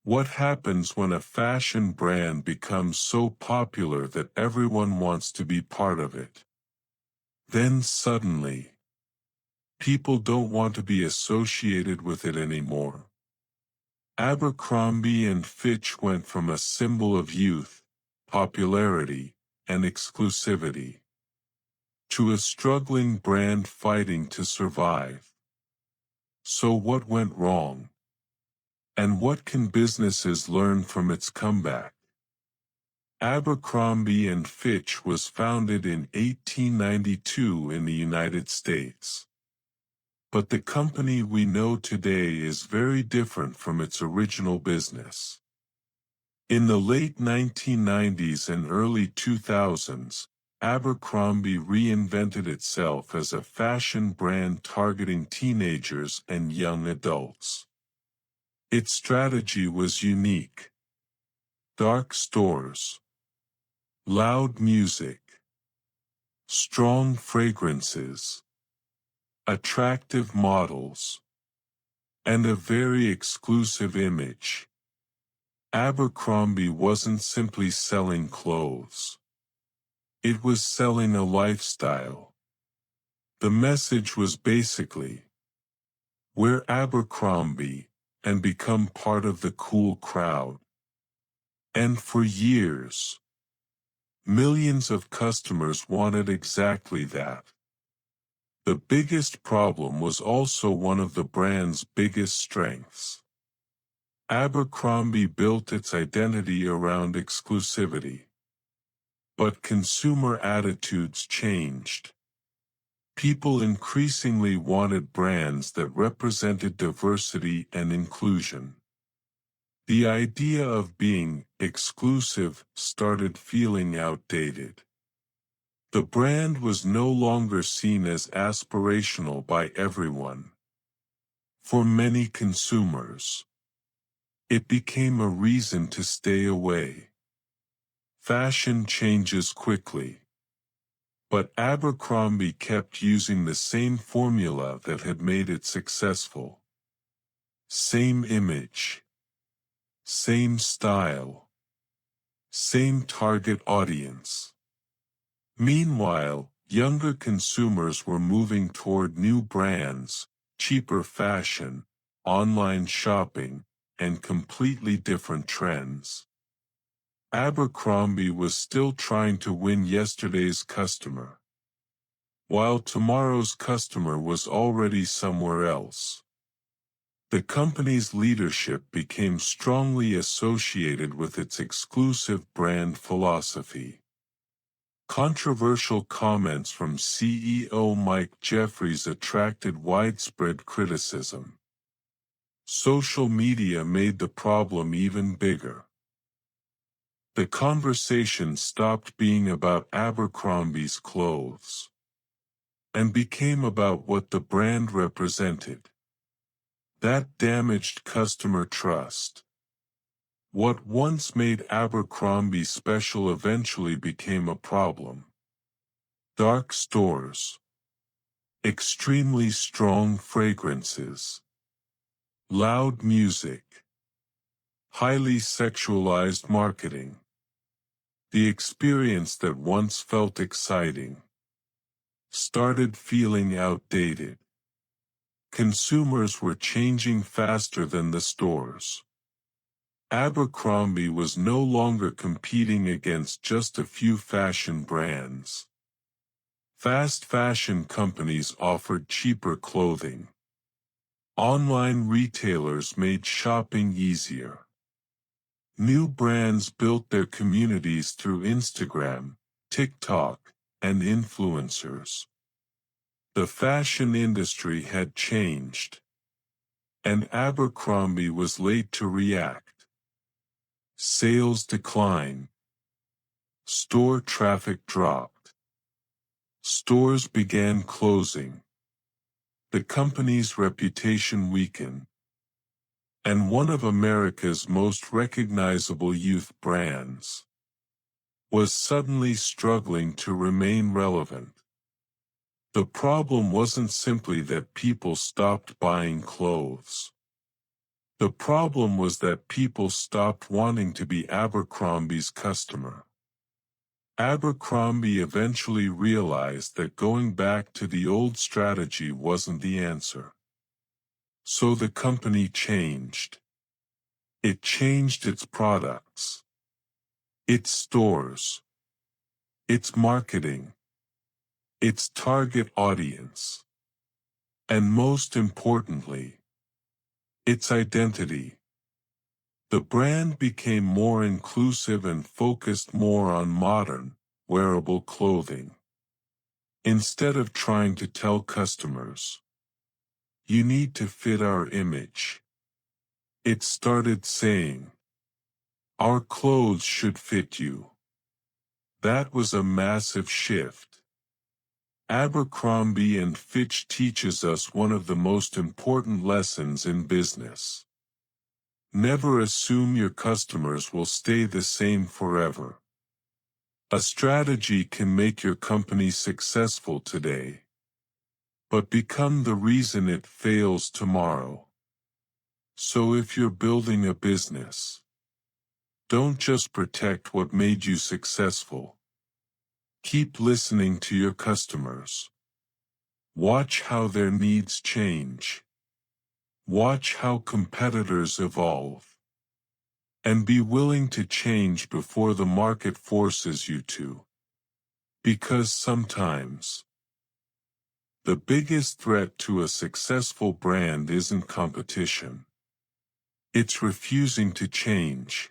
What happens when a fashion brand becomes so popular that everyone wants to be part of it? Then suddenly, people don't want to be associated with it anymore. Abercrombie and Fitch went from a symbol of youth, popularity, and exclusivity to a struggling brand fighting to survive. So what went wrong? And what can businesses learn from its comeback? Abercrombie and Fitch was founded in 1892 in the United States. But the company we know today is very different from its original business. In the late 1990s and early 2000s, Abercrombie reinvented itself as a fashion brand targeting teenagers and young adults. Its strategy was unique. Dark stores, loud music, strong fragrances, attractive models, and a very exclusive image. Abercrombie wasn't simply selling clothes. It was selling a lifestyle. The message was basically, wear Abercrombie and become part of the cool crowd. And for years, millions of customers wanted exactly that. The biggest problem was also one of the brand's biggest strengths. Abercrombie built its identity around exclusivity. But consumer attitudes changed. People increasingly wanted brands that represented diversity and inclusion. The idea of being exclusive started feeling outdated. The brand was no longer seen as aspirational by everyone. For many consumers, it became a reason to stay away. Fashion changes quickly. But Abercrombie kept using the same formula that had made it successful. Same image. Same style. Same target audience. Meanwhile, younger consumers were moving toward new brands, cheaper fashion, online shopping, and completely different trends. Abercrombie was still trying to win yesterday's customer, while tomorrow's customer was already somewhere else. The company's leadership became strongly associated with its exclusive brand philosophy. Controversial comments from CEO Mike Jeffries attracted widespread criticism. Social media made the problem even bigger. The conversation stopped being about Abercrombie's clothes and became about what the brand represented. That damaged customer trust. What once made Abercrombie special eventually became a problem. Dark stores. Extremely strong fragrances. Loud music. Highly sexualized marketing. The experience that once felt exciting started feeling outdated. Consumers were changing faster than the stores. Abercrombie was no longer competing against just a few fashion brands. Fast fashion companies offered cheaper clothing. Online retailers made shopping easier. New brands built their communities through Instagram, TikTok, and influencers. The fashion industry had changed. And Abercrombie was late to react. Sales declined. Store traffic dropped. Stores began closing. The company's reputation weakened. And one of America's most recognizable youth brands was suddenly struggling to remain relevant. The problem wasn't simply that people stopped buying clothes. The problem was that people stopped wanting to be Abercrombie's customer. Abercrombie eventually realized that going back to the old strategy wasn't the answer. So the company changed. It changed its products, its stores, its marketing, its target audience, and most importantly, its identity. The brand became more inclusive and focused more on modern, wearable clothing. Instead of trying to tell customers, "You need to fit our image," it started saying, "Our clothes should fit you." That was a massive shift. Abercrombie and Fitch teaches us one of the most important lessons in business. Never assume your customers will stay the same forever. A strategy can make your company successful today, but become the reason it fails tomorrow. So if you're building a business, don't just protect what made you successful. Keep listening to your customers. Watch how their needs change. Watch how competitors evolve. And be willing to change before the market forces you to. Because sometimes, the biggest threat to a successful brand isn't competition. It's refusing to change.